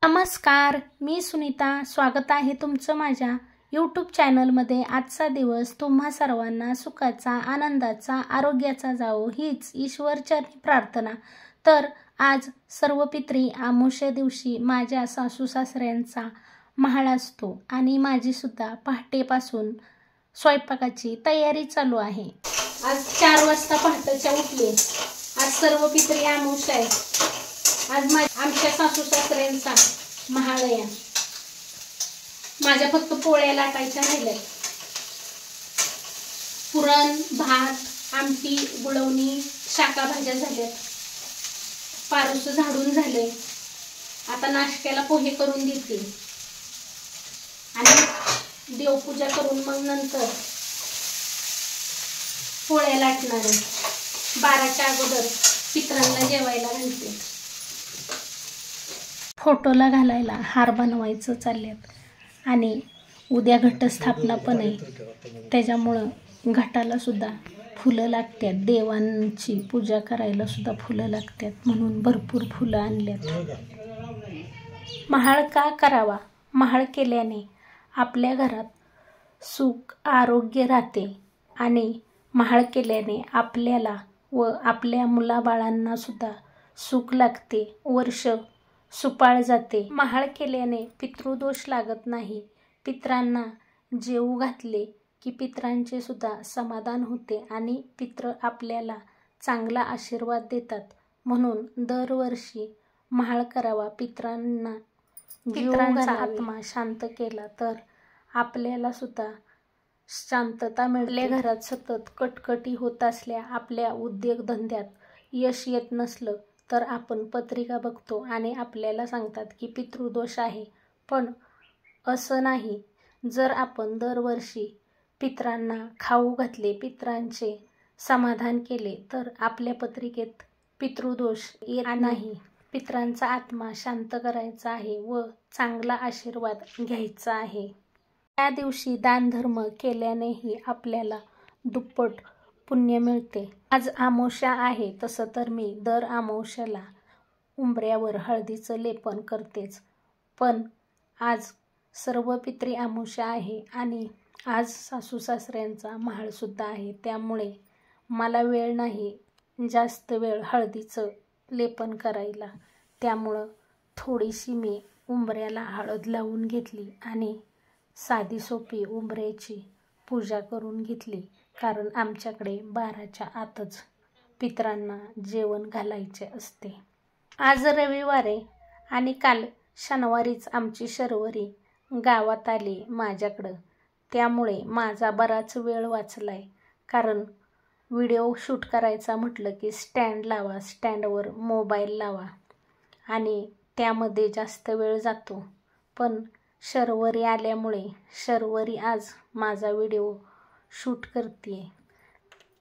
नमस्कार, मी सुनीता. स्वागत आहे तुमचं माझ्या यूट्यूब चॅनलमध्ये. आजचा दिवस तुम्हा सर्वांना सुखाचा, आनंदाचा, आरोग्याचा जावो हीच ईश्वरचरणी प्रार्थना. तर आज सर्व पित्री अमावस्या दिवशी माझ्या सासू सासऱ्यांचा महाळ असतो आणि माझी सुद्धा पहाटेपासून स्वयंपाकाची तयारी चालू आहे. आज 4 वाजता पहाटेच्या उठले. आज सर्व पित्री अमावस्या आहे. आज आमच्या सासू सासऱ्यांचा महाळ आहे. माझ्या फक्त पोळ्या लाटायच्या राहिल्या. पुरण, भात, आमटी, गुळवणी, शाका भाज्या झाल्यात. पारूस झाडून झाले. आता नाश्त्याला पोहे करून देते आणि देवपूजा करून मग नंतर पोळ्या लाटणार आहे. 12च्या अगोदर पितरांना जेवायला घालते. फोटोला घालायला हार बनवायचं चालल्यात आणि उद्या घटस्थापना पण आहे. त्याच्यामुळं घटाला सुद्धा फुलं लागतात. देवांची पूजा करायला सुद्धा फुलं लागतात म्हणून भरपूर फुलं आणल्यात. महाळ का करावा? महाळ केल्याने आपल्या घरात सुख आरोग्य राहते आणि महाळ केल्याने आपल्याला व आपल्या मुलाबाळांना सुद्धा सुख लागते. वर्ष सुपाळ जाते. महाळ केल्याने पितृदोष लागत नाही. पितरांना जेवू घातले की पितरांचे सुद्धा समाधान होते आणि पित्र आपल्याला चांगला आशीर्वाद देतात. म्हणून दरवर्षी महाळ करावा. पितरांचा आत्मा शांत केला तर आपल्याला सुद्धा शांतता मिळते. घरात सतत कटकटी होत असल्या, आपल्या उद्योगधंद्यात यश येत नसलं तर आपण पत्रिका बघतो आणि आपल्याला सांगतात की पितृदोष आहे. पण असं नाही. जर आपण दरवर्षी पितरांना खाऊ घातले, पितरांचे समाधान केले तर आपल्या पत्रिकेत पितृदोष येत नाही. पितरांचा आत्मा शांत करायचा आहे व चांगला आशीर्वाद घ्यायचा आहे. त्या दिवशी दानधर्म केल्यानेही आपल्याला दुप्पट पुण्य मिळते. आज अमावस्या आहे. तसं तर मी दर अमावस्याला उंबऱ्यावर हळदीचं लेपन करतेच. पण आज सर्व पित्री अमावस्या आहे आणि आज सासू सासऱ्यांचा महाळसुद्धा आहे. त्यामुळे मला वेळ नाही जास्त वेळ हळदीचं लेपन करायला. त्यामुळं थोडीशी मी उंबऱ्याला हळद लावून घेतली आणि साधी सोपी उंबऱ्याची पूजा करून घेतली. कारण आमच्याकडे 12च्या आतच पितरांना जेवण घालायचे असते. आज रविवार आहे आणि काल शनिवारीच आमची शर्वरी गावात आली माझ्याकडं. त्यामुळे माझा बराच वेळ वाचलाय. कारण व्हिडिओ शूट करायचा म्हटलं की स्टँड लावा, स्टँडवर मोबाईल लावा आणि त्यामध्ये जास्त वेळ जातो. पण शर्वरी आल्यामुळे शर्वरी आज माझा व्हिडिओ शूट करते.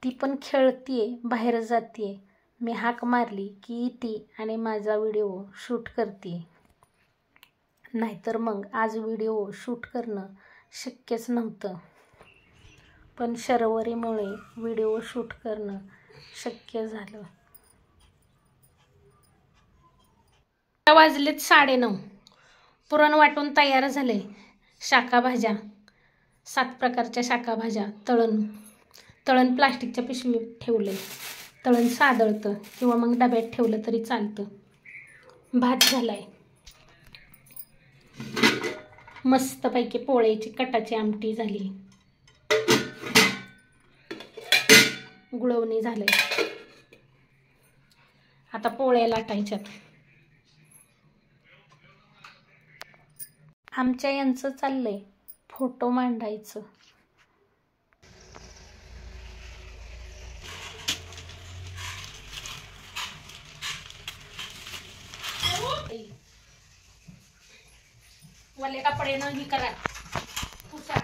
ती पण खेळतीये, बाहेर जाते. मी हाक मारली की ती आणि माझा व्हिडिओ शूट करते. नाहीतर मग आज व्हिडिओ शूट करणं शक्यच नव्हतं. पण शर्वरीमुळे व्हिडिओ शूट करणं शक्य झालं. वाजलेत 9:30. पुरण वाटून तयार झाले. शाका भाज्या, 7 प्रकारच्या शाका भाज्या. तळण प्लास्टिकच्या पिशवीत ठेवले. तळण सादळतं किंवा मग डब्यात ठेवलं तरी चालतं. भात झालाय. मस्तपैकी पोळ्याची कटाची आमटी झाली. गुळवणी झालंय. आता पोळ्या लाटायच्यात. आमच्या यांचं चाललंय फोटो मांडायचं. वाले कपडे न ही करा. पुसा.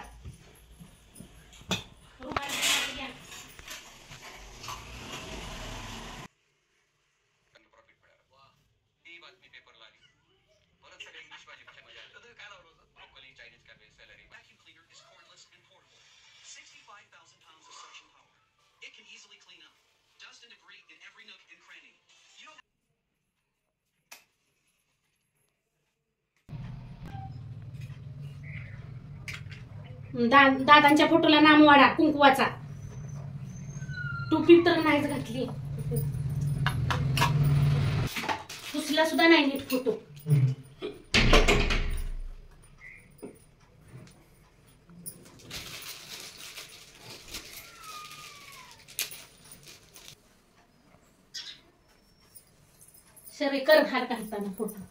दादांच्या फोटोला नाम वाढा कुंकवाचा. टोपी तर नाहीच घातली, पुसला सुद्धा नाही नीट फोटो. सरे कर हार घालताना फोटो.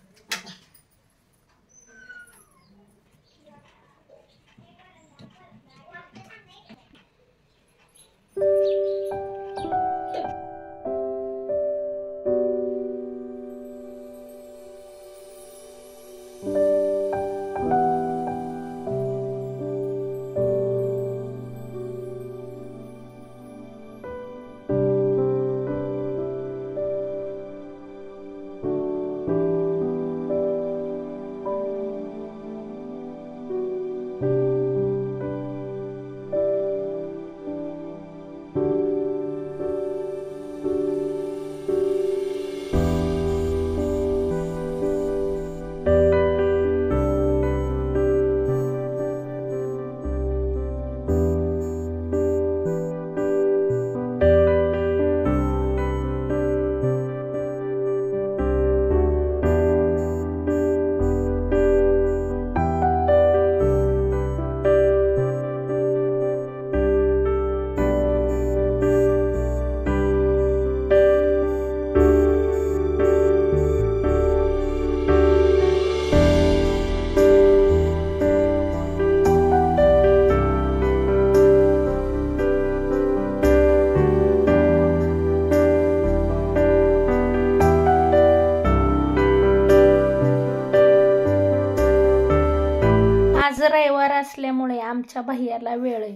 रविवार असल्यामुळे आमच्या भैयाला वेळ आहे.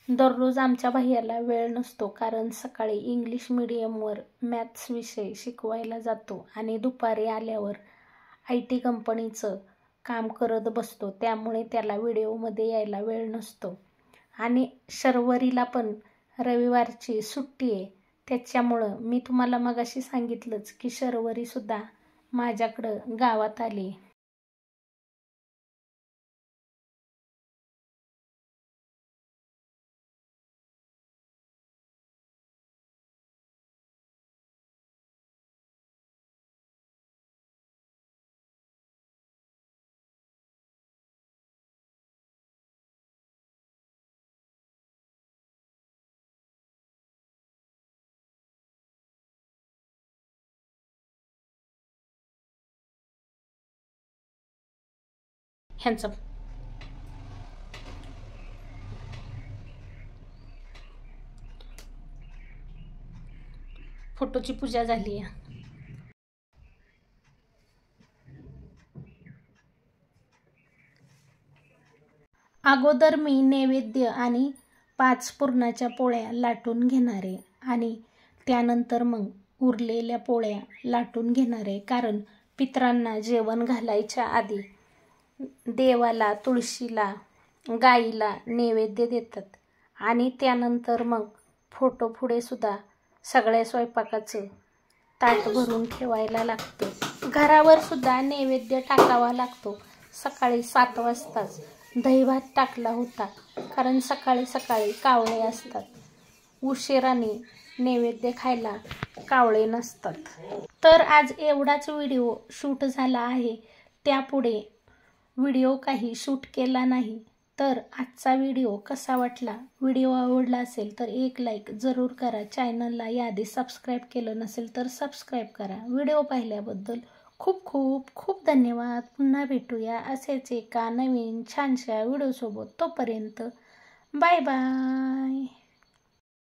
दररोज आमच्या भैयाला वेळ नसतो, कारण सकाळी इंग्लिश मीडियमवर मॅथ्स विषय शिकवायला जातो आणि दुपारी आल्यावर IT कंपनीचं काम करत बसतो. त्यामुळे त्याला व्हिडिओमध्ये यायला वेळ नसतो. आणि शर्वरीला पण रविवारची सुट्टी आहे. त्याच्यामुळं मी तुम्हाला मगाशी सांगितलंच की शर्वरीसुद्धा माझ्याकडं गावात आली. ह्यांचं फोटोची पूजा झाली आहे. अगोदर मी नैवेद्य आणि 5 पुरणाच्या पोळ्या लाटून घेणार आहे आणि त्यानंतर मग उरलेल्या पोळ्या लाटून घेणार आहे. कारण पितरांना जेवण घालायच्या आधी देवाला, तुळशीला, गाईला नैवेद्य देतात आणि त्यानंतर मग फोटो पुढे सुद्धा सगळ्या स्वयंपाकाचं ताट भरून ठेवायला लागतं. घरावर सुद्धा नैवेद्य टाकावा लागतो. सकाळी 7 वाजताच दहीभात टाकला होता, कारण सकाळी सकाळी कावळे असतात. उशिराने नैवेद्य खायला कावळे नसतात. तर आज एवढाच व्हिडिओ शूट झाला आहे. त्यापुढे व्हिडिओ काही शूट केला नाही. तर आजचा व्हिडिओ कसा वाटला? व्हिडिओ आवडला असेल तर एक लाईक जरूर करा. चॅनलला याआधी सबस्क्राईब केलं नसेल तर सबस्क्राईब करा. व्हिडिओ पाहिल्याबद्दल खूप खूप खूप धन्यवाद. पुन्हा भेटूया असेच एका नवीन छानशा व्हिडिओसोबत. तोपर्यंत बाय बाय.